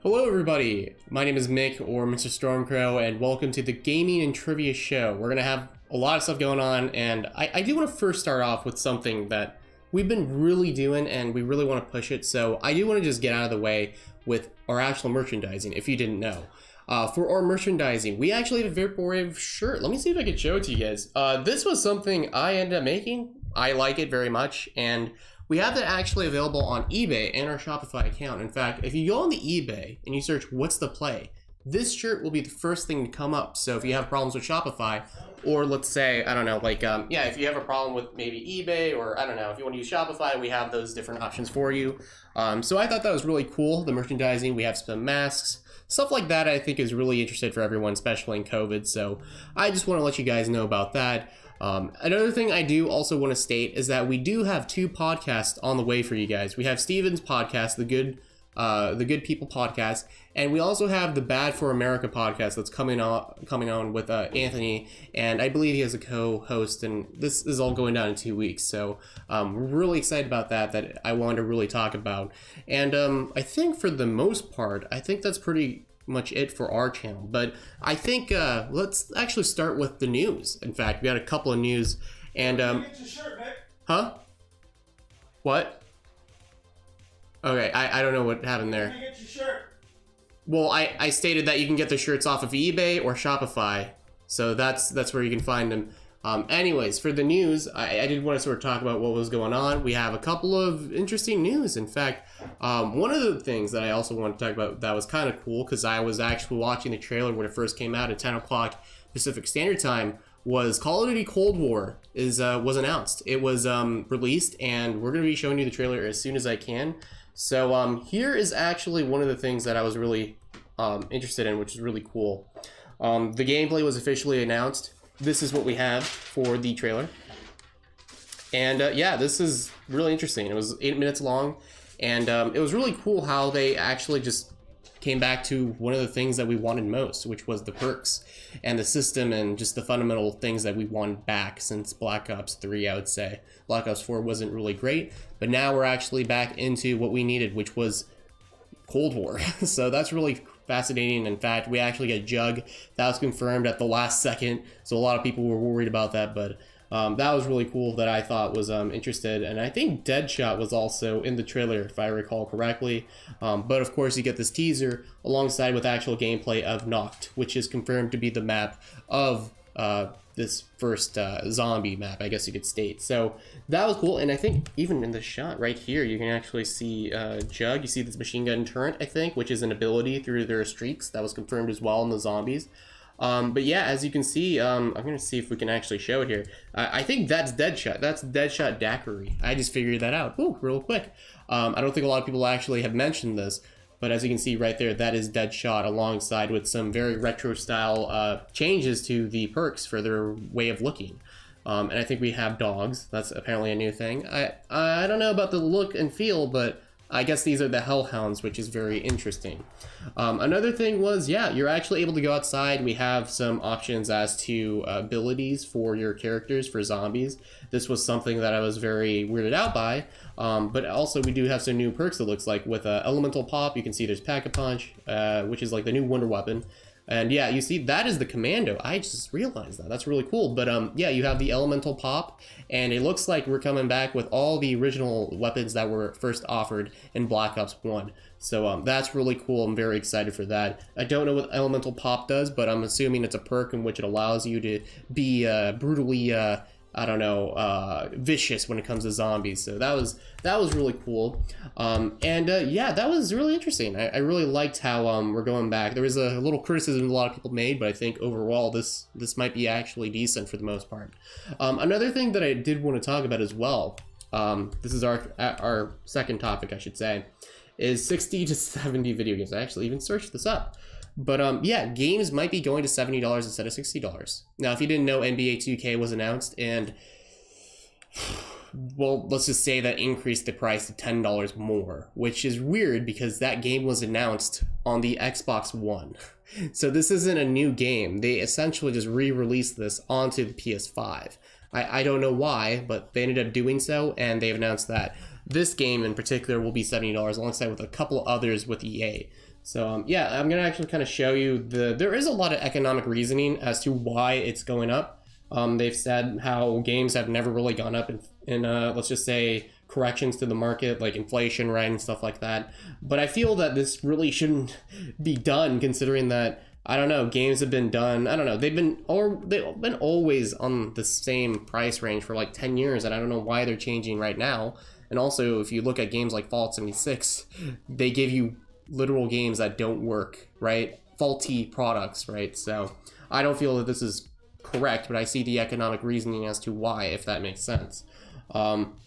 Hello everybody, my name is Mick, or Mr. Stormcrow, and welcome to the Gaming and Trivia Show. We're going to have a lot of stuff going on, and I do want to first start off with something that we've been really doing, and we really want to push it, so I do want to just get out of the way with our actual merchandising, if you didn't know. For our merchandising, we actually have a Vaporwave shirt. Let me see if I can show it to you guys. This was something I ended up making. I like it very much, and we have that actually available on eBay and our Shopify account. In fact, if you go on the eBay and you search what's the play, this shirt will be the first thing to come up. So if you have problems with Shopify, or let's say, I don't know, like, if you have a problem with maybe eBay, or I don't know, if you want to use Shopify, we have those different options for you. So I thought that was really cool, the merchandising. We have some masks, stuff like that I think is really interesting for everyone, especially in COVID. So I just want to let you guys know about that. Another thing I do also want to state is that we do have two podcasts on the way for you guys. We have Steven's podcast, the Good People podcast, and we also have the Bad for America podcast that's coming on with Anthony, and I believe he has a co-host, and this is all going down in 2 weeks. So we're really excited about that I wanted to really talk about. And I think for the most part, I think that's pretty much it for our channel, but I think let's actually start with the news. In fact, we got a couple of news, and get your shirt, Mick. Huh? What? Okay, I don't know what happened there. Get your shirt. Well, I stated that you can get the shirts off of eBay or Shopify, so that's where you can find them. Anyways, for the news, I did want to sort of talk about what was going on. We have a couple of interesting news. In fact, one of the things that I also want to talk about that was kind of cool, because I was actually watching the trailer when it first came out at 10 o'clock Pacific Standard Time, was Call of Duty Cold War was announced. It was released, and we're going to be showing you the trailer as soon as I can. So here is actually one of the things that I was really interested in, which is really cool. The gameplay was officially announced. This is what we have for the trailer, and yeah, this is really interesting. It was 8 minutes long, and it was really cool how they actually just came back to one of the things that we wanted most, which was the perks and the system and just the fundamental things that we wanted back since Black Ops 3, I would say. Black Ops 4 wasn't really great, but now we're actually back into what we needed, which was Cold War. So that's really fascinating. In fact, we actually got Jug. That was confirmed at the last second, so a lot of people were worried about that, but that was really cool. That I thought was interested, and I think Deadshot was also in the trailer, if I recall correctly. But of course, you get this teaser alongside with actual gameplay of Noct, which is confirmed to be the map of this first zombie map, I guess you could state. So that was cool, and I think even in the shot right here, you can actually see Jug. You see this machine gun turret, I think, which is an ability through their streaks. That was confirmed as well in the zombies. But yeah, as you can see, I'm going to see if we can actually show it here. I think that's Deadshot. That's Deadshot Daiquiri. I just figured that out real quick. I don't think a lot of people actually have mentioned this, but as you can see right there, that is Deadshot alongside with some very retro style changes to the perks for their way of looking. And I think we have dogs. That's apparently a new thing. I don't know about the look and feel, but I guess these are the Hellhounds, which is very interesting. Another thing was, yeah, you're actually able to go outside. We have some options as to abilities for your characters for zombies. This was something that I was very weirded out by, but also we do have some new perks, it looks like, with Elemental Pop. You can see there's Pack-a-Punch, which is like the new wonder weapon. And yeah, you see that is the Commando. I just realized that. That's really cool. But yeah, you have the Elemental Pop, and it looks like we're coming back with all the original weapons that were first offered in Black Ops 1. So that's really cool. I'm very excited for that. I don't know what Elemental Pop does, but I'm assuming it's a perk in which it allows you to be brutally I don't know, vicious when it comes to zombies. So that was really cool. Yeah, that was really interesting. I really liked how we're going back. There was a little criticism a lot of people made, but I think overall this might be actually decent for the most part. Another thing that I did want to talk about as well, this is our second topic, I should say, is 60 to 70 video games. I actually even searched this up. But yeah, games might be going to $70 instead of $60. Now, if you didn't know, NBA 2K was announced, and well, let's just say that increased the price to $10 more, which is weird because that game was announced on the Xbox One. So this isn't a new game. They essentially just re-released this onto the PS5. I don't know why, but they ended up doing so, and they've announced that this game in particular will be $70 alongside with a couple others with EA. So yeah, I'm gonna actually kind of show you there is a lot of economic reasoning as to why it's going up. They've said how games have never really gone up in let's just say corrections to the market, like inflation, right, and stuff like that. But I feel that this really shouldn't be done, considering that, I don't know, games have been done, I don't know, they've been always on the same price range for like 10 years, and I don't know why they're changing right now. And also, if you look at games like Fallout 76, they give you literal games that don't work, right? Faulty products, right? So I don't feel that this is correct, but I see the economic reasoning as to why, if that makes sense.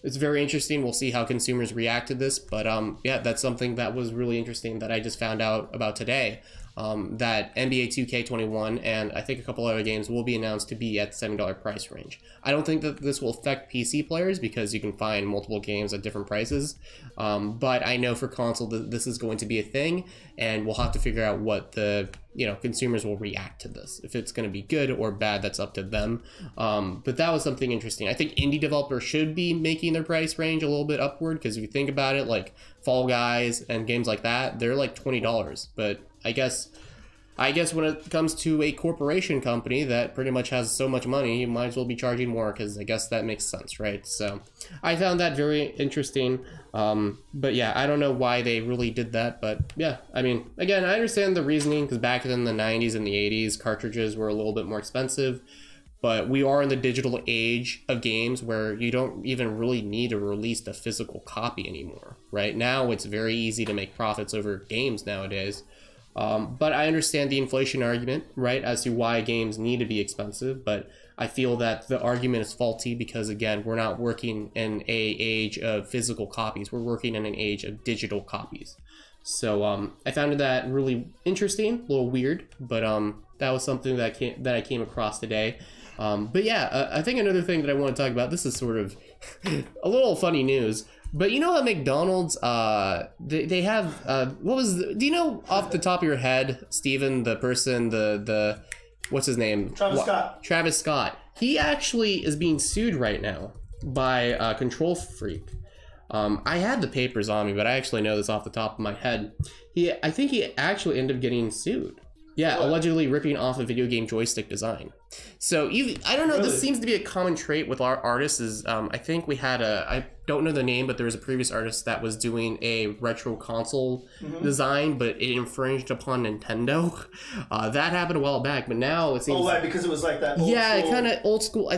It's very interesting. We'll see how consumers react to this, but yeah, that's something that was really interesting that I just found out about today. That NBA 2K21 and I think a couple other games will be announced to be at $7 price range. I don't think that this will affect PC players because you can find multiple games at different prices, but I know for console this is going to be a thing, and we'll have to figure out what the consumers will react to this. If it's going to be good or bad, that's up to them. But that was something interesting. I think indie developers should be making their price range a little bit upward, because if you think about it, like Fall Guys and games like that, they're like $20, but I guess when it comes to a corporation company that pretty much has so much money, you might as well be charging more, because I guess that makes sense, right? So I found that very interesting. But yeah, I don't know why they really did that, but yeah, I mean, again, I understand the reasoning, because back in the 90s and the 80s, cartridges were a little bit more expensive, but we are in the digital age of games where you don't even really need to release the physical copy anymore, right? Now it's very easy to make profits over games nowadays. But I understand the inflation argument, right, as to why games need to be expensive, but I feel that the argument is faulty because, again, we're not working in an age of physical copies. We're working in an age of digital copies. So I found that really interesting, a little weird, but that was something that I came across today. But yeah, I think another thing that I want to talk about, this is sort of a little funny news, but you know how McDonald's, they have, do you know off the top of your head, Steven, the person, the what's his name? Travis Scott. He actually is being sued right now by Control Freak. I had the papers on me, but I actually know this off the top of my head. I think he actually ended up getting sued. Yeah, what? Allegedly ripping off a video game joystick design. So I don't know, really? This seems to be a common trait with our artists is, I think we had I don't know the name, but there was a previous artist that was doing a retro console design, but it infringed upon Nintendo. That happened a while back, but now it seems... Oh, right, because it was like that old school... kind of old school.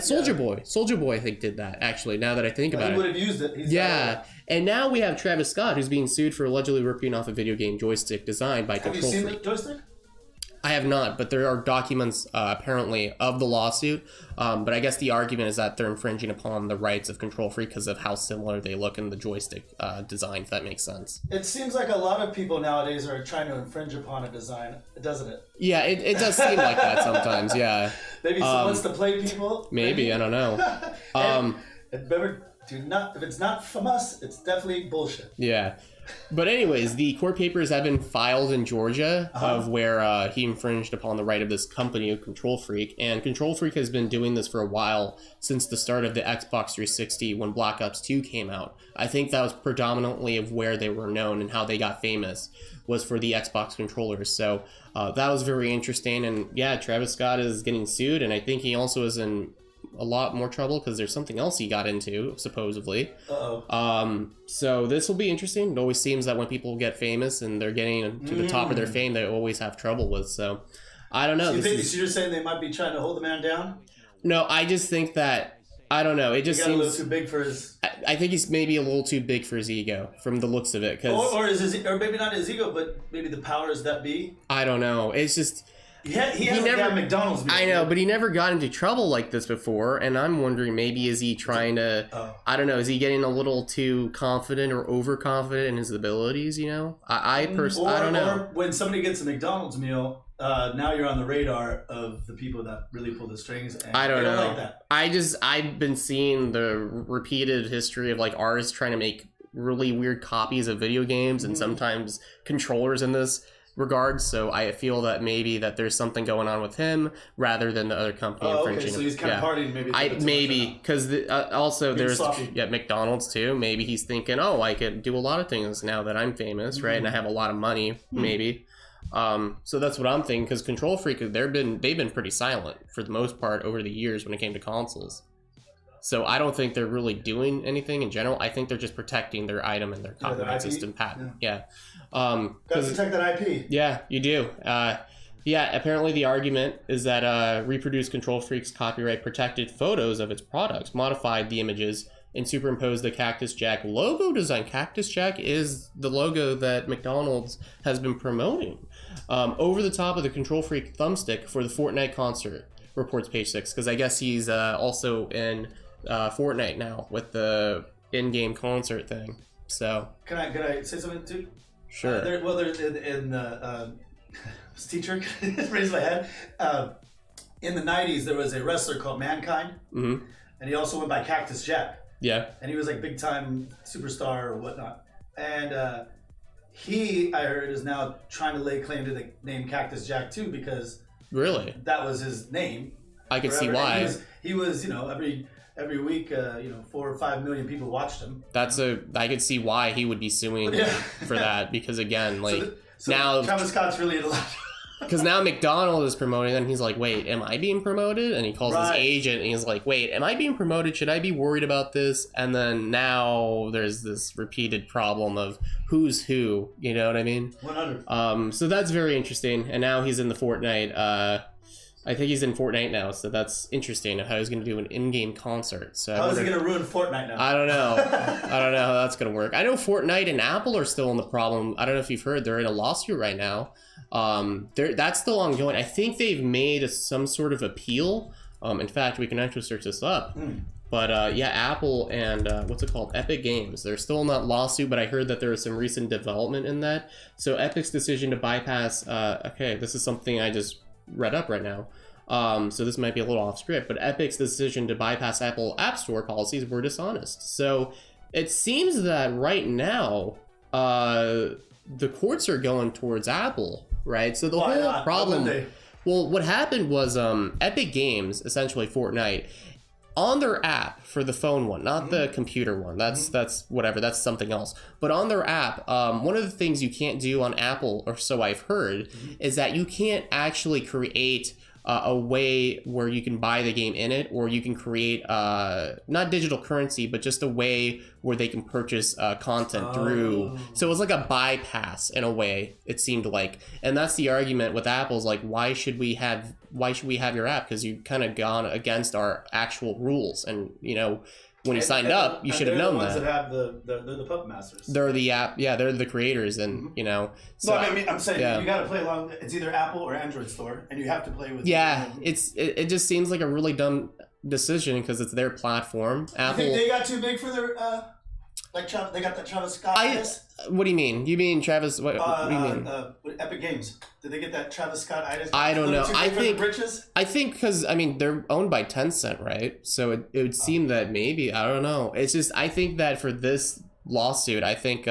Soldier Boy, I think, did that, actually, now that I think about it. He would have used it. Yeah, and now we have Travis Scott, who's being sued for allegedly ripping off a video game joystick design by Control Freak. Have you seen the joystick? I have not, but there are documents apparently of the lawsuit. But I guess the argument is that they're infringing upon the rights of Control Freak because of how similar they look in the joystick design, if that makes sense. It seems like a lot of people nowadays are trying to infringe upon a design, doesn't it? Yeah, it does seem like that sometimes, yeah. Maybe someone wants to play people. Maybe, I don't know. If it's not from us, it's definitely bullshit. Yeah. But anyways, the court papers have been filed in Georgia of where he infringed upon the right of this company, Control Freak. And Control Freak has been doing this for a while, since the start of the Xbox 360 when Black Ops 2 came out. I think that was predominantly of where they were known and how they got famous, was for the Xbox controllers. So that was very interesting. And yeah, Travis Scott is getting sued, and I think he also is in a lot more trouble because there's something else he got into, supposedly. So this will be interesting. It always seems that when people get famous and they're getting to the top of their fame, they always have trouble with. So I don't know. So you're saying they might be trying to hold the man down? No, I just think that, I don't know. It just seems a little too big for his... I think he's maybe a little too big for his ego, from the looks of it. Or maybe not his ego, but maybe the powers that be. I don't know. It's just... He never got McDonald's before. I know, but he never got into trouble like this before, and I'm wondering, maybe is he trying to... I don't know, is he getting a little too confident or overconfident in his abilities, you know? I don't know. Or when somebody gets a McDonald's meal, now you're on the radar of the people that really pull the strings, and I don't know. Like that. I've been seeing the repeated history of like artists trying to make really weird copies of video games and sometimes controllers in this regards, so I feel that maybe that there's something going on with him rather than the other company infringing. Okay, so he's kind of partying maybe because also there's McDonald's too. Maybe he's thinking, oh, I could do a lot of things now that I'm famous, right? And I have a lot of money, maybe. So that's what I'm thinking, because Control Freak, they've been pretty silent for the most part over the years when it came to consoles. So I don't think they're really doing anything in general. I think they're just protecting their item and their copyright system patent. Yeah. Gotta protect that IP. Yeah, you do. Yeah, apparently the argument is that Reproduce Control Freak's copyright protected photos of its products, modified the images, and superimposed the Cactus Jack logo design. Cactus Jack is the logo that McDonald's has been promoting over the top of the Control Freak thumbstick for the Fortnite concert, reports Page 6, because I guess he's also in Fortnite now with the in-game concert thing. So can I say something too? Sure. There's in this teacher raised my head. In the 90s, there was a wrestler called Mankind, and he also went by Cactus Jack. Yeah. And he was like big time superstar or whatnot. And he, I heard, is now trying to lay claim to the name Cactus Jack too, because really that was his name. I could see why. He was, every week, 4 or 5 million people watched him. I could see why he would be suing for that, because again, like so now Travis Scott's really in a lot. Because now McDonald is promoting, and he's like, wait, am I being promoted? And he calls his agent, and he's like, wait, am I being promoted? Should I be worried about this? And then now there's this repeated problem of who's who, you know what I mean? 100. So that's very interesting. And now he's in the Fortnite. I think he's in Fortnite now, so that's interesting how he's going to do an in-game concert. So how is he going to ruin Fortnite now? I don't know. I don't know how that's going to work. I know Fortnite and Apple are still in the problem. I don't know if you've heard, they're in a lawsuit right now. That's still ongoing. I think they've made some sort of appeal. In fact, we can actually search this up. But yeah, Apple and what's it called? Epic Games. They're still in that lawsuit, but I heard that there was some recent development in that. So Epic's decision to bypass, okay, this is something I just read up right now. So this might be a little off script, but Epic's decision to bypass Apple App Store policies were dishonest. So it seems that right now, the courts are going towards Apple, right? So the whole problem, well, what happened was Epic Games, essentially Fortnite, on their app for the phone one, not the computer one. That's whatever. That's something else. But on their app, one of the things you can't do on Apple, or so I've heard, is that you can't actually create a way where you can buy the game in it, or you can create not digital currency, but just a way where they can purchase content through. So it was like a bypass in a way, it seemed like. And that's the argument with Apple's like, why should we have your app? Because you've kind of gone against our actual rules. And when you signed up, you should have known that. They're the ones that have they're the puppet masters. They're the app, yeah, they're the creators, and So no, I mean, I'm saying you got to play along. It's either Apple or Android store, and you have to play with. Yeah, it just seems like a really dumb decision because it's their platform. Apple. You think they got too big for their they got that Travis Scott. What do you mean? You mean Travis? What do you mean? Epic Games. Did they get that Travis Scott itis? I don't know. I think because they're owned by Tencent, right? So it would seem that maybe, I don't know. It's just, I think that for this lawsuit, I think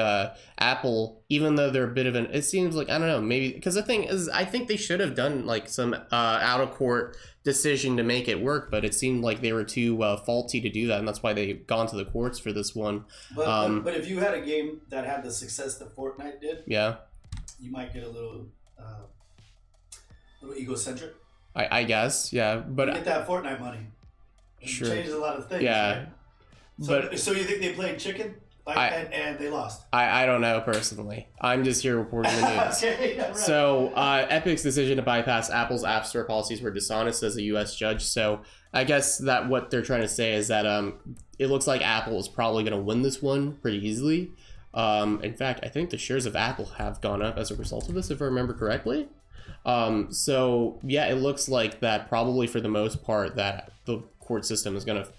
Apple, even though they're a bit of it seems like, I don't know, maybe, because the thing is, I think they should have done like some out of court decision to make it work, but it seemed like they were too faulty to do that, and that's why they've gone to the courts for this one. But if you had a game that had the success that Fortnite did, you might get a little egocentric. I guess, yeah, but you get that Fortnite money. It changes a lot of things. Yeah, right? So you think they played chicken? And they lost. I don't know personally. I'm just here reporting the news. Okay, yeah, right. So Epic's decision to bypass Apple's App Store policies were dishonest, as a U.S. judge. So I guess that what they're trying to say is that it looks like Apple is probably going to win this one pretty easily. In fact, I think the shares of Apple have gone up as a result of this, if I remember correctly. So yeah, it looks like that probably for the most part that the court system is going to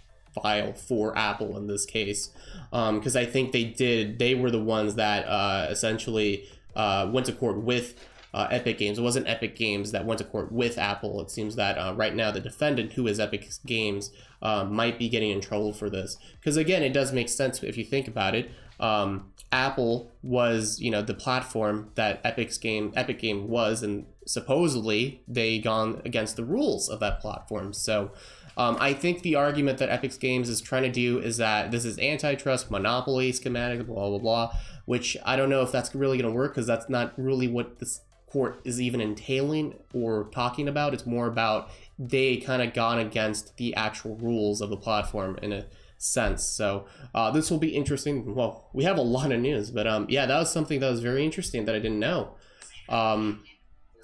file for Apple in this case, because I think they were the ones that essentially went to court with Epic Games. It wasn't Epic Games that went to court with Apple. It seems that right now the defendant, who is Epic Games, might be getting in trouble for this, because again, it does make sense if you think about it. Apple was, the platform that Epic Game was, and supposedly they gone against the rules of that platform. So I think the argument that Epic Games is trying to do is that this is antitrust, monopoly, schematic, blah, blah, blah, which I don't know if that's really going to work, because that's not really what this court is even entailing or talking about. It's more about they kind of gone against the actual rules of the platform in a sense. So this will be interesting. Well, we have a lot of news, but yeah, that was something that was very interesting that I didn't know.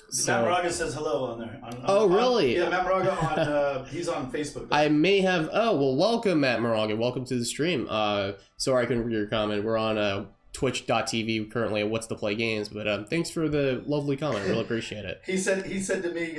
So, Matt Moraga says hello on there. Really? Yeah, Matt Moraga he's on Facebook. I may have. Oh, well, welcome, Matt Moraga. Welcome to the stream. Sorry I couldn't read your comment. We're on twitch.tv currently at What's the Play Games, but thanks for the lovely comment. I really appreciate it. He said to me,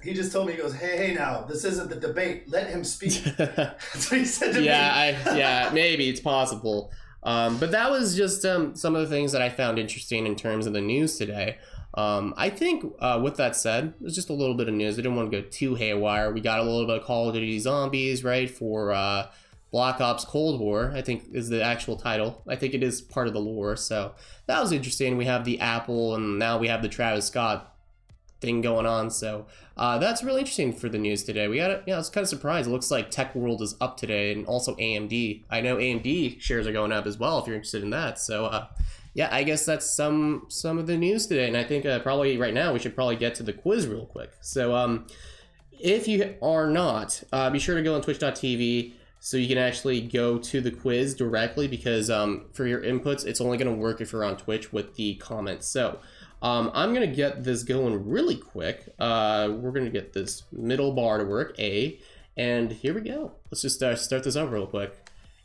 he just told me, he goes, hey now, this isn't the debate. Let him speak. That's what he said to me. Yeah, maybe it's possible. But that was just some of the things that I found interesting in terms of the news today. I think with that said, it was just a little bit of news. I didn't want to go too haywire. We got a little bit of Call of Duty Zombies, right, for Black Ops Cold War, I think is the actual title. I think it is part of the lore, so that was interesting. We have the Apple, and now we have the Travis Scott thing going on, so that's really interesting for the news today. We got I was kind of surprised. It looks like Tech World is up today, and also AMD. I know AMD shares are going up as well if you're interested in that, so yeah, I guess that's some of the news today, and I think probably right now we should probably get to the quiz real quick. So if you are not, be sure to go on twitch.tv so you can actually go to the quiz directly, because for your inputs, it's only going to work if you're on Twitch with the comments. So I'm going to get this going really quick. We're going to get this middle bar to work, A, and here we go. Let's just start this up real quick.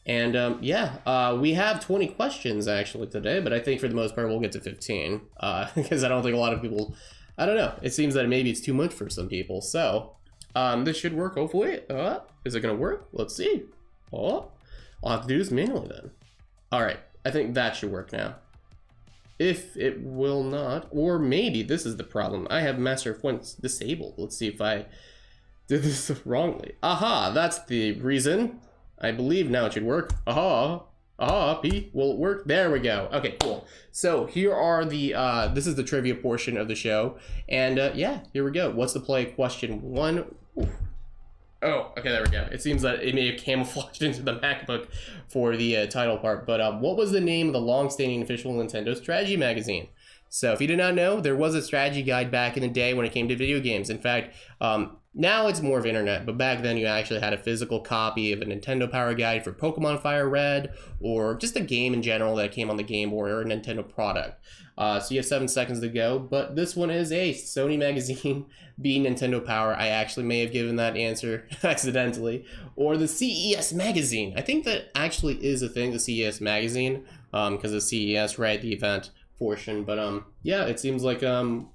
And yeah, we have 20 questions actually today, but I think for the most part we'll get to 15 because I don't think a lot of people, I don't know, it seems that maybe it's too much for some people. So this should work, hopefully. Is it gonna work? Let's see. I'll have to do this manually then. All right, I think that should work now. If it will not, or maybe this is the problem. I have Master Points disabled. Let's see if I did this wrongly. Aha, that's the reason. I believe now it should work. Aha, P, will it work? There we go. Okay, cool. So here are the, this is the trivia portion of the show. And yeah, here we go. What's the play? Question 1. Ooh. Oh, okay, there we go. It seems that it may have camouflaged into the MacBook for the title part. But what was the name of the long-standing official Nintendo strategy magazine? So if you did not know, there was a strategy guide back in the day when it came to video games. In fact, now it's more of internet, but back then you actually had a physical copy of a Nintendo Power Guide for Pokemon Fire Red, or just a game in general that came on the Game Boy or a Nintendo product. So you have 7 seconds to go, but this one is a Sony magazine, B Nintendo Power. I actually may have given that answer accidentally. Or the CES magazine. I think that actually is a thing, the CES magazine, because of CES, right, the event portion. But yeah, it seems like not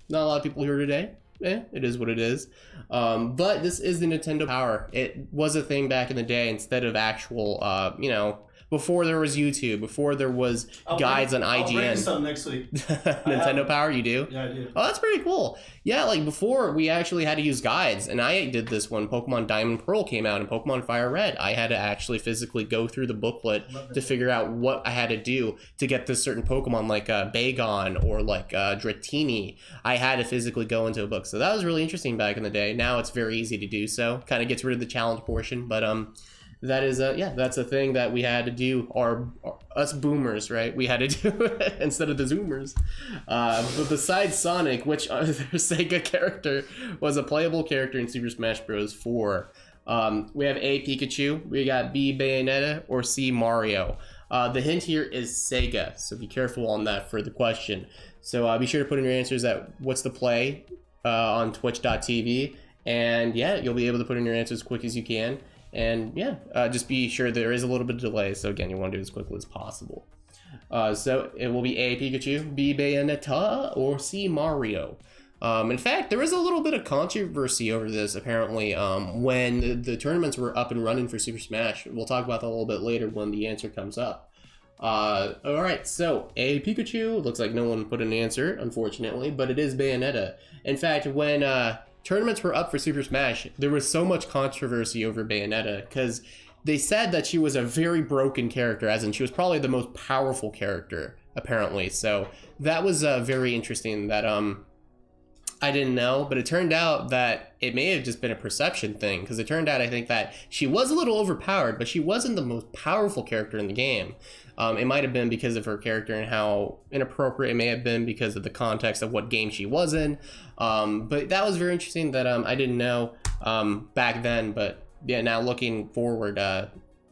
a lot of people here today. It is what it is. But this is the Nintendo Power. It was a thing back in the day instead of actual, you know, before there was YouTube, before there was guides on IGN. I'll bring some next week. Nintendo Power, you do? Yeah, I do. Oh, that's pretty cool. Yeah, like before we actually had to use guides, and I did this when Pokemon Diamond Pearl came out and Pokemon Fire Red. I had to actually physically go through the booklet to figure out what I had to do to get this certain Pokemon like Bagon or like Dratini. I had to physically go into a book. So that was really interesting back in the day. Now it's very easy to do so. Kind of gets rid of the challenge portion, but that is yeah, that's a thing that we had to do. Us boomers, right? We had to do it instead of the zoomers. But besides Sonic, which their Sega character was a playable character in Super Smash Bros. 4. We have A, Pikachu, we got B, Bayonetta, or C, Mario. The hint here is Sega, so be careful on that for the question. So be sure to put in your answers at What's the Play on twitch.tv, and yeah, you'll be able to put in your answers as quick as you can. And yeah, just be sure there is a little bit of delay, so again, you want to do it as quickly as possible. So it will be A, Pikachu, B, Bayonetta, or C, Mario. In fact, there was a little bit of controversy over this, apparently, when the tournaments were up and running for Super Smash. We'll talk about that a little bit later when the answer comes up. Alright, so A, Pikachu. Looks like no one put an answer, unfortunately, but it is Bayonetta. In fact, when tournaments were up for Super Smash, there was so much controversy over Bayonetta, because they said that she was a very broken character, as in she was probably the most powerful character, apparently. So that was very interesting that, I didn't know, but it turned out that it may have just been a perception thing, because it turned out, I think, that she was a little overpowered, but she wasn't the most powerful character in the game. It might have been because of her character and how inappropriate it may have been because of the context of what game she was in. But that was very interesting that I didn't know back then, but yeah, now looking forward,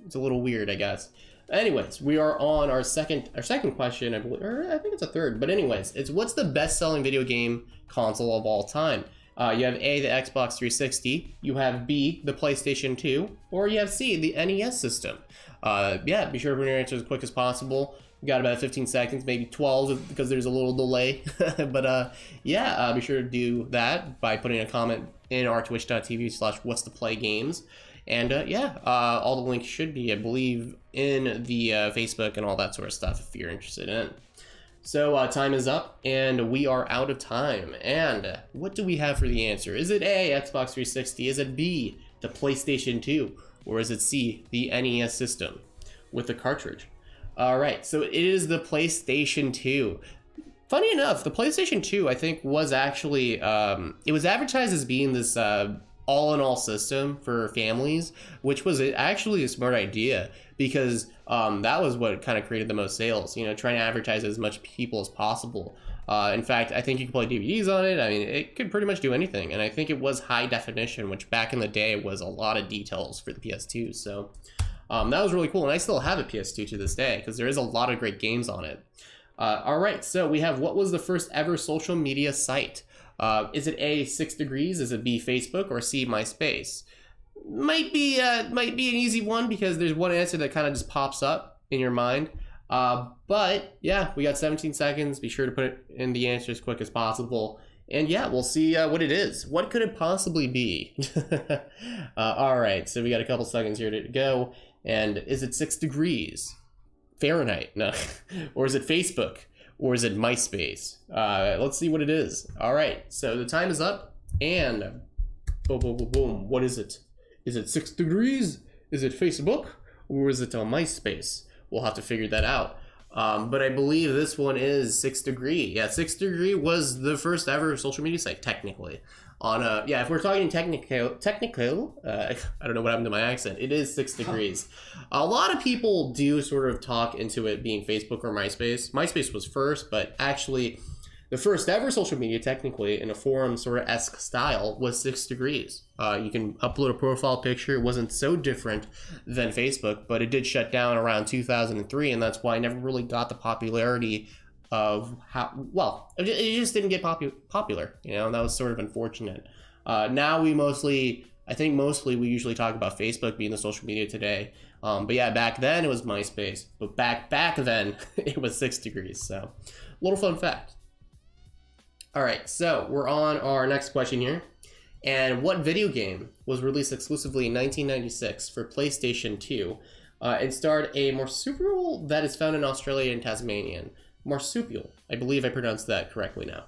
it's a little weird, I guess. Anyways, we are on our second question, I believe, or I think it's a third. But anyways, it's what's the best-selling video game console of all time? You have A, the Xbox 360, you have B, the PlayStation 2, or you have C, the NES system. Yeah, be sure to put your answer as quick as possible. You got about 15 seconds, maybe 12 because there's a little delay. But yeah, be sure to do that by putting a comment in our twitch.tv/what's-the-play-games. And yeah, all the links should be, I believe, in the Facebook and all that sort of stuff if you're interested in it. So time is up and we are out of time. And what do we have for the answer? Is it A, Xbox 360? Is it B, the PlayStation 2? Or is it C, the NES system with the cartridge? All right, so it is the PlayStation 2. Funny enough, the PlayStation 2, I think, was actually, it was advertised as being this all-in-all system for families, which was actually a smart idea because that was what kind of created the most sales, you know, trying to advertise as much people as possible. In fact, I think you could play DVDs on it. I mean, it could pretty much do anything. And I think it was high definition, which back in the day was a lot of details for the PS2. So that was really cool. And I still have a PS2 to this day because there is a lot of great games on it. All right, so we have what was the first ever social media site? Is it A, 6 Degrees? Is it B, Facebook? Or C, MySpace? Might be an easy one because there's one answer that kind of just pops up in your mind. But yeah, we got 17 seconds. Be sure to put it in the answer as quick as possible. And yeah, we'll see what it is. What could it possibly be? All right, so we got a couple seconds here to go. And is it 6 Degrees? Fahrenheit? No. Or is it Facebook? Or is it MySpace? Let's see what it is. All right, so the time is up, and boom, boom, boom, boom. What is it? Is it 6 Degrees? Is it Facebook? Or is it MySpace? We'll have to figure that out. But I believe this one is 6 Degree. Yeah, 6 Degree was the first ever social media site, technically. Yeah, if we're talking technical, I don't know what happened to my accent. It is 6 Degrees. A lot of people do sort of talk into it being Facebook or MySpace. MySpace was first, but actually the first ever social media, technically, in a forum sort of esque style, was 6 Degrees. You can upload a profile picture. It wasn't so different than Facebook, but it did shut down around 2003, and that's why I never really got the popularity of how, well, it just didn't get popular, you know, and that was sort of unfortunate. Now we I think mostly we usually talk about Facebook being the social media today. But yeah, back then it was MySpace, but back then it was 6 Degrees. So little fun fact. All right, so we're on our next question here. And what video game was released exclusively in 1996 for PlayStation 2 and starred a marsupial that is found in Australia and Tasmania? Marsupial. I believe I pronounced that correctly now.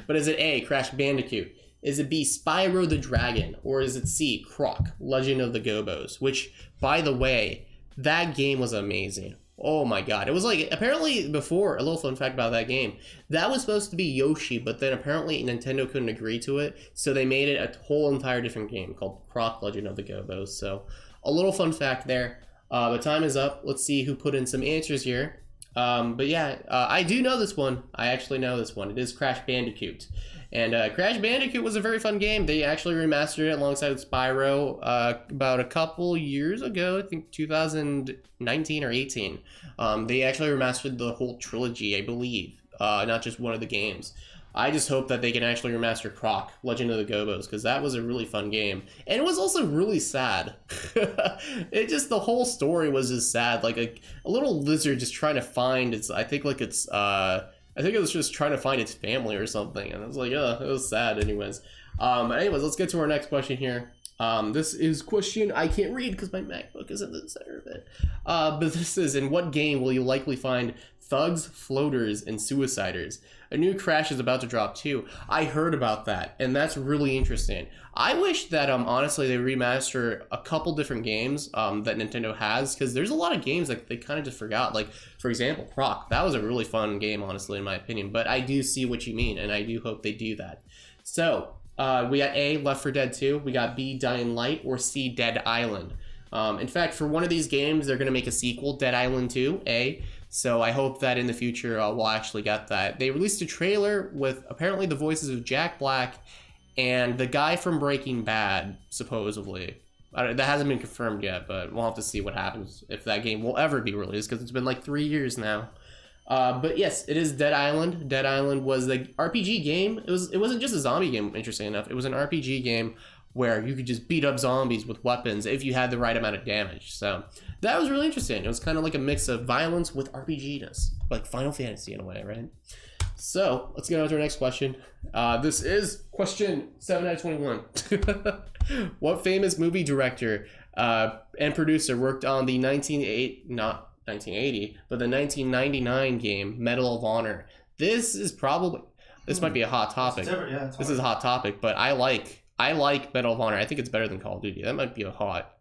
But is it A, Crash Bandicoot? Is it B, Spyro the Dragon? Or is it C, Croc, Legend of the Gobos? Which, by the way, that game was amazing. Oh my god. It was like, apparently before, a little fun fact about that game, that was supposed to be Yoshi, but then apparently Nintendo couldn't agree to it, so they made it a whole entire different game called Croc, Legend of the Gobos. So, a little fun fact there. But time is up. Let's see who put in some answers here. But yeah, I do know this one. I actually know this one. It is Crash Bandicoot. And Crash Bandicoot was a very fun game. They actually remastered it alongside Spyro about a couple years ago, I think 2019 or 18. They actually remastered the whole trilogy, I believe, not just one of the games. I just hope that they can actually remaster Croc, Legend of the Gobos, because that was a really fun game. And it was also really sad. The whole story was just sad. Like a little lizard just trying to find I think it was just trying to find its family or something. And I was like, yeah, it was sad anyways. Anyways, let's get to our next question here. This is question I can't read because my MacBook is in the center of it. But this is, in what game will you likely find Thugs, Floaters, and Suiciders. A new Crash is about to drop too. I heard about that, and that's really interesting. I wish that honestly they remaster a couple different games that Nintendo has, because there's a lot of games that they kind of just forgot. Like, for example, Croc. That was a really fun game, honestly, in my opinion. But I do see what you mean, and I do hope they do that. So, we got A, Left 4 Dead 2. We got B, Dying Light, or C, Dead Island. In fact, for one of these games, they're going to make a sequel, Dead Island 2, A. So I hope that in the future we'll actually get that. They released a trailer with apparently the voices of Jack Black and the guy from Breaking Bad, supposedly. That hasn't been confirmed yet, but we'll have to see what happens if that game will ever be released, because it's been like 3 years now. But yes, it is Dead Island. Dead Island was the RPG game. It wasn't just a zombie game, interesting enough. It was an RPG game where you could just beat up zombies with weapons if you had the right amount of damage. So that was really interesting. It was kind of like a mix of violence with RPG-ness, like Final Fantasy in a way, right? So let's get on to our next question. This is question 7 out of 21. What famous movie director and producer worked on the 1999 game Medal of Honor? This might be a hot topic. This is a hot topic, but I like Medal of Honor. I think it's better than Call of Duty. That might be a hot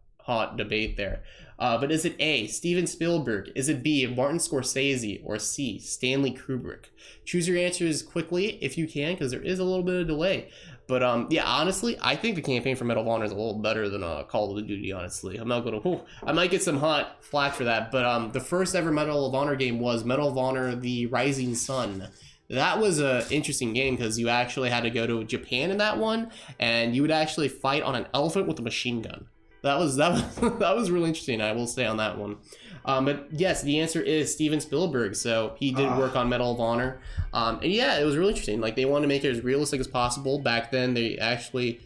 debate there. But is it A, Steven Spielberg? Is it B, Martin Scorsese? Or C, Stanley Kubrick? Choose your answers quickly if you can, because there is a little bit of delay. But yeah, honestly, I think the campaign for Medal of Honor is a little better than Call of Duty, honestly. I'm not going to... I might get some hot flack for that, but the first ever Medal of Honor game was Medal of Honor The Rising Sun. That was an interesting game because you actually had to go to Japan in that one, and you would actually fight on an elephant with a machine gun. That was that was really interesting, I will say, on that one. But yes, the answer is Steven Spielberg. So he did work on Medal of Honor, and yeah, it was really interesting. Like, they wanted to make it as realistic as possible. Back then, they actually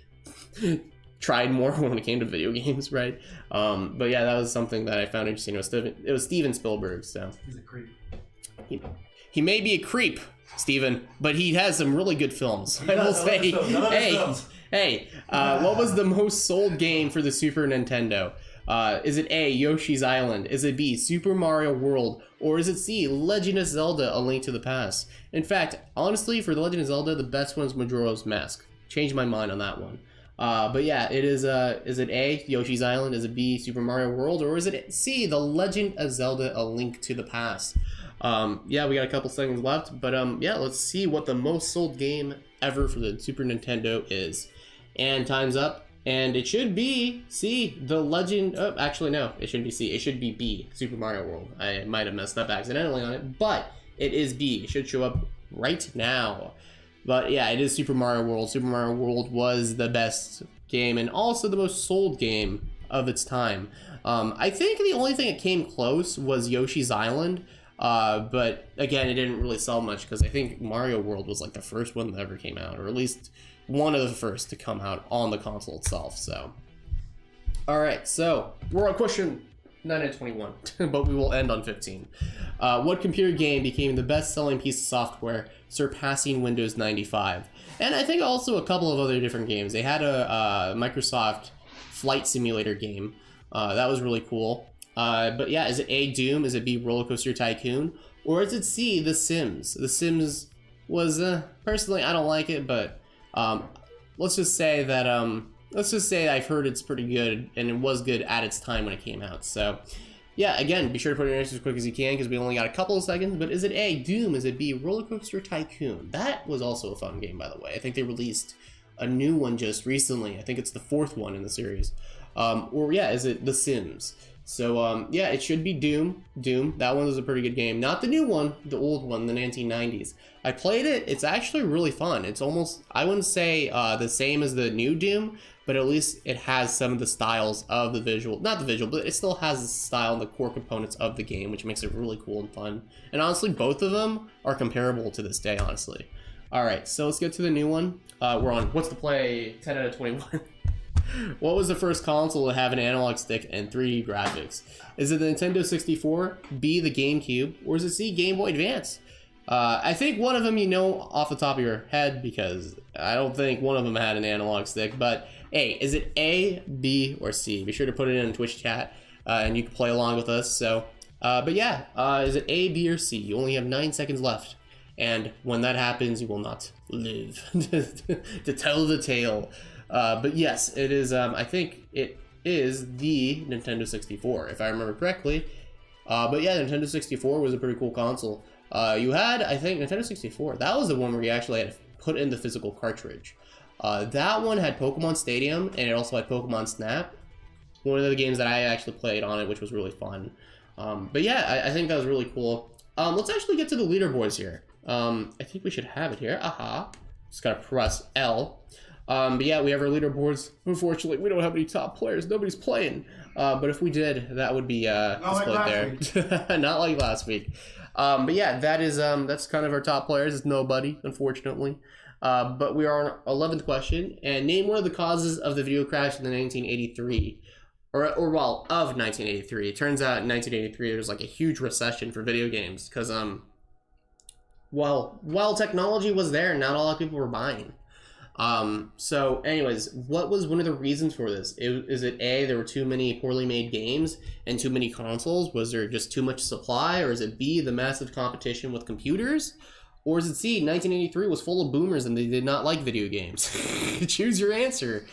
tried more when it came to video games, right? But yeah, that was something that I found interesting. It was Steven Spielberg. So he's a creep. He may be a creep, Steven, but he has some really good films. I will say, hey, what was the most sold game for the Super Nintendo? Is it A, Yoshi's Island? Is it B, Super Mario World? Or is it C, Legend of Zelda: A Link to the Past? In fact, honestly, for The Legend of Zelda, the best one is Majora's Mask. Changed my mind on that one. But yeah, it is it A, Yoshi's Island? Is it B, Super Mario World? Or is it C, The Legend of Zelda: A Link to the Past? Yeah, we got a couple seconds left, but yeah, let's see what the most sold game ever for the Super Nintendo is. And time's up, and it should be C, The Legend... Oh, actually, no, it shouldn't be C. It should be B, Super Mario World. I might have messed up accidentally on it, but it is B. It should show up right now. But yeah, it is Super Mario World. Super Mario World was the best game and also the most sold game of its time. I think the only thing that came close was Yoshi's Island. But again, it didn't really sell much because I think Mario World was like the first one that ever came out, or at least one of the first to come out on the console itself. So, all right, so we're on question 9 out of 21, but we will end on 15. What computer game became the best-selling piece of software, surpassing Windows 95? And I think also a couple of other different games. They had a Microsoft Flight Simulator game. That was really cool. But yeah, is it A, Doom? Is it B, Roller Coaster Tycoon? Or is it C, The Sims? The Sims was, personally, I don't like it, but let's just say that I've heard it's pretty good, and it was good at its time when it came out. So yeah, again, be sure to put your answers as quick as you can because we only got a couple of seconds. But is it A, Doom? Is it B, Roller Coaster Tycoon? That was also a fun game, by the way. I think they released a new one just recently. I think it's the 4th one in the series. Or yeah, is it The Sims? So yeah, it should be Doom. That one was a pretty good game. Not the new one, the old one, the 1990s. I played it. It's actually really fun. It's almost, I wouldn't say the same as the new Doom, but at least it has some of the styles of the visual. Not the visual, but it still has the style and the core components of the game, which makes it really cool and fun. And honestly, both of them are comparable to this day, honestly. All right, so let's get to the new one. We're on What's the Play 10 out of 21. What was the first console to have an analog stick and 3D graphics? Is it the Nintendo 64, B, the GameCube, or is it C, Game Boy Advance? I think one of them you know off the top of your head because I don't think one of them had an analog stick, but hey, is it A, B, or C? Be sure to put it in Twitch chat and you can play along with us. So But yeah, is it A, B, or C? You only have 9 seconds left. And when that happens, you will not live to tell the tale. But yes, it is, I think it is the Nintendo 64, if I remember correctly. But yeah, Nintendo 64 was a pretty cool console. You had, I think, Nintendo 64. That was the one where you actually had to put in the physical cartridge. That one had Pokemon Stadium, and it also had Pokemon Snap. One of the games that I actually played on it, which was really fun. But yeah, I think that was really cool. Let's actually get to the leaderboards here. I think we should have it here. Aha. Just gotta press L. But yeah, we have our leaderboards. Unfortunately, we don't have any top players. Nobody's playing. But if we did, that would be displayed there. Not like last week. But yeah, that is that's kind of our top players. It's nobody, unfortunately. But we are on 11th question. And name one of the causes of the video crash in the 1983. Well, of 1983. It turns out in 1983 there was like a huge recession for video games. Because, while technology was there, not a lot of people were buying. So anyways, what was one of the reasons for this? Is it A, there were too many poorly made games and too many consoles? Was there just too much supply? Or is it B, the massive competition with computers? Or is it C, 1983 was full of boomers and they did not like video games? Choose your answer.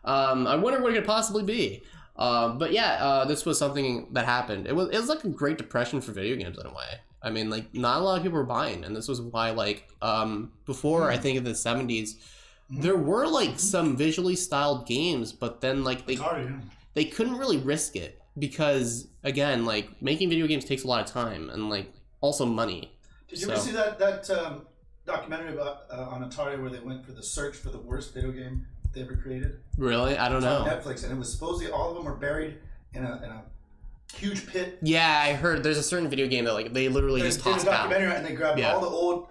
I wonder what it could possibly be. But yeah, this was something that happened. It was like a Great Depression for video games in a way. I mean, like, not a lot of people were buying, and this was why, like, before, I think in the 70s, there were, like, some visually styled games, but then, like, they couldn't really risk it, because, again, like, making video games takes a lot of time, and, like, also money. Did you ever see that documentary about on Atari where they went for the search for the worst video game they ever created? Really? I don't know. On Netflix, and it was supposedly all of them were buried in a huge pit. Yeah, I heard there's a certain video game that like they literally just tossed out. And they grabbed all the old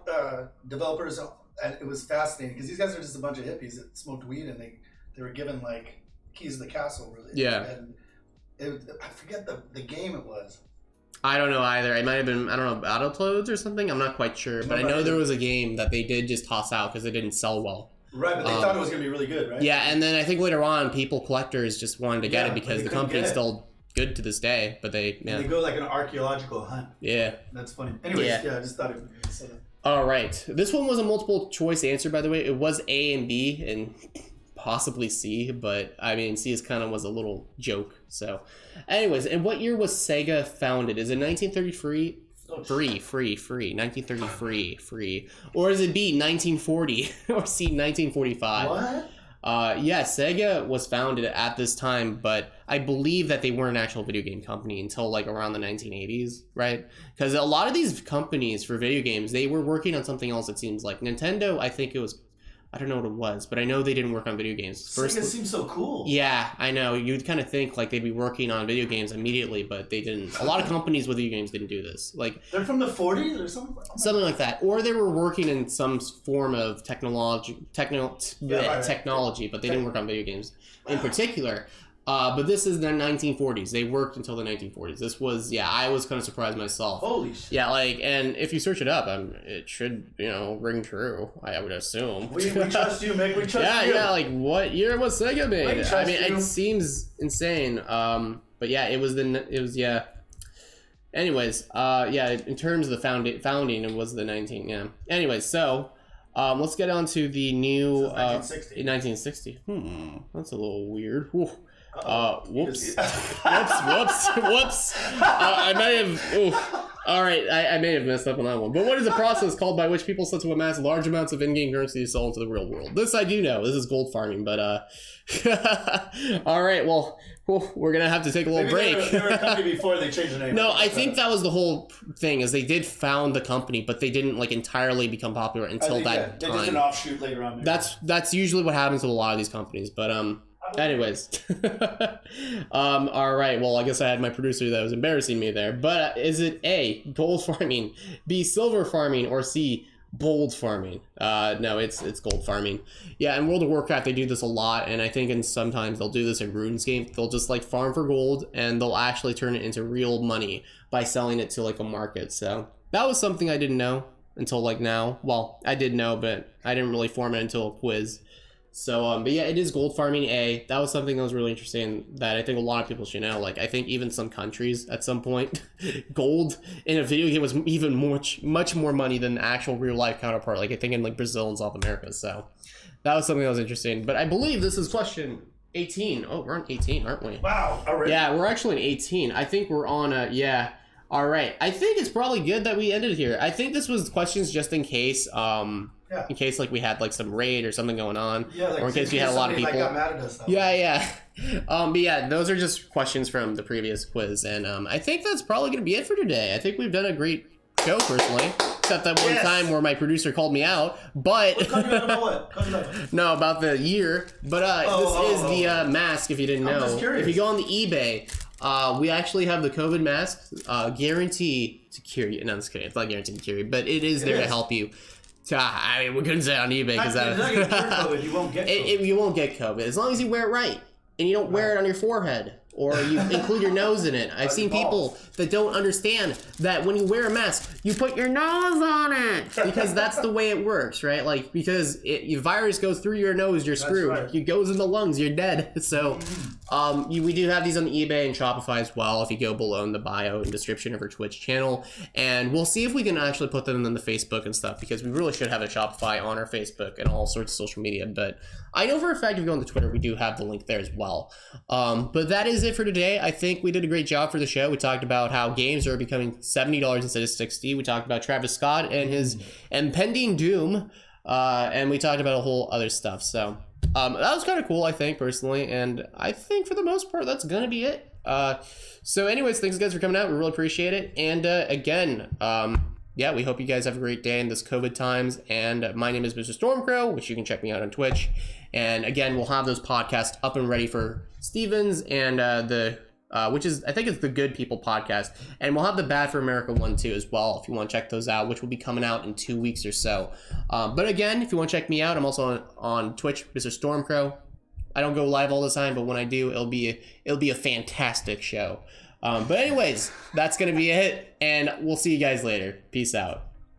developers, and it was fascinating because these guys are just a bunch of hippies that smoked weed, and they were given like keys to the castle. Really. Yeah. And I forget the game it was. I don't know either. It might have been, I don't know, Battletoads or something. I'm not quite sure, but I know there was a game that they did just toss out because it didn't sell well. Right, but they thought it was going to be really good, right? Yeah, and then I think later on, collectors just wanted to get it because the company's still good to this day, but they go like an archaeological hunt. Yeah. That's funny. Anyways, I just thought it would say that. All right. This one was a multiple choice answer, by the way. It was A and B and possibly C, but I mean, C is kind of was a little joke. So anyways, in what year was Sega founded? Is it 1933? Free. 1933, free. Or is it B, 1940? Or C, 1945? What? Yeah, Sega was founded at this time, but I believe that they weren't an actual video game company until like around the 1980s, right? Because a lot of these companies for video games, they were working on something else, it seems like. Nintendo, I think it was, I don't know what it was, but I know they didn't work on video games. Sega seems so cool. Yeah, I know. You'd kind of think like they'd be working on video games immediately, but they didn't. A lot of companies with video games didn't do this. Like they're from the 40s or something? Something like that. Or they were working in some form of technology, but they didn't work on video games in particular. But this is the 1940s. They worked until the 1940s. This was, I was kind of surprised myself. Holy shit. Yeah, like, and if you search it up, it should, ring true, I would assume. We trust you, Mick. We trust you. Yeah, like, what year was Sega made? I mean, it seems insane. But yeah, it was, Anyways, in terms of the founding, it was the Anyways, so... let's get on to the new... 1960. That's a little weird. Whoops. Whoops. I may have... All right, I may have messed up on that one. But what is the process called by which people set to amass large amounts of in-game currency to sell into the real world? This I do know. This is gold farming, but... all right, well, we're going to have to take a little break. They were a company before they changed the name. No, I think that was the whole thing, is they did found the company, but they didn't, like, entirely become popular until that time. They did an offshoot later on. That's usually what happens with a lot of these companies, but, anyways. All right, well, I guess I had my producer that was embarrassing me there, but is it A, gold farming, B, silver farming, or C, bold farming? No, it's gold farming. Yeah, in World of Warcraft they do this a lot, and I think sometimes they'll do this in RuneScape. They'll just like farm for gold, and they'll actually turn it into real money by selling it to like a market. So that was something I didn't know until like now. Well, I did know, but I didn't really form it until a quiz. So, but yeah, it is gold farming A. That was something that was really interesting that I think a lot of people should know. Like, I think even some countries at some point, gold in a video game was even much more money than the actual real life counterpart. Like, I think in like Brazil and South America. So that was something that was interesting. But I believe this is question 18. Oh, we're on 18, aren't we? Wow. Already? Yeah, we're actually on 18. I think we're on yeah. All right. I think it's probably good that we ended here. I think this was questions just in case. Yeah. In case like we had like some raid or something going on, Yeah, like, or in case we had a lot of people. Got mad at us, Yeah. But yeah, those are just questions from the previous quiz, and I think that's probably gonna be it for today. I think we've done a great show personally, except that one time where my producer called me out. But no, about the year. But this is the mask. If you didn't know, if you go on the eBay, we actually have the COVID mask, guarantee to cure you. No, I'm just kidding. It's not guaranteed to cure you, but it is there to help you. I mean, we couldn't say it on eBay because you won't get COVID. You won't get COVID as long as you wear it right and you don't wear it on your forehead or you include your nose in it. I've seen people that don't understand that when you wear a mask, you put your nose on it because that's the way it works, right? Like because your virus goes through your nose, you're screwed. Right. It goes in the lungs, you're dead. So we do have these on eBay and Shopify as well if you go below in the bio and description of our Twitch channel. And we'll see if we can actually put them in the Facebook and stuff because we really should have a Shopify on our Facebook and all sorts of social media. But I know for a fact if you go on the Twitter, we do have the link there as well. But that is it for today. I think we did a great job for the show. We talked about how games are becoming $70 instead of $60. We talked about Travis Scott and his impending doom. And we talked about a whole other stuff. So that was kind of cool, I think, personally. And I think for the most part, that's going to be it. So anyways, thanks guys for coming out. We really appreciate it. And again, yeah, we hope you guys have a great day in this COVID times. And my name is Mr. Stormcrow, which you can check me out on Twitch. And again, we'll have those podcasts up and ready for Stevens and which is, I think it's the Good People podcast. And we'll have the Bad for America one too as well, if you want to check those out, which will be coming out in 2 weeks or so. But again, if you want to check me out, I'm also on Twitch, Mr. Stormcrow. I don't go live all the time, but when I do, it'll be a fantastic show. But anyways, that's going to be it. And we'll see you guys later. Peace out.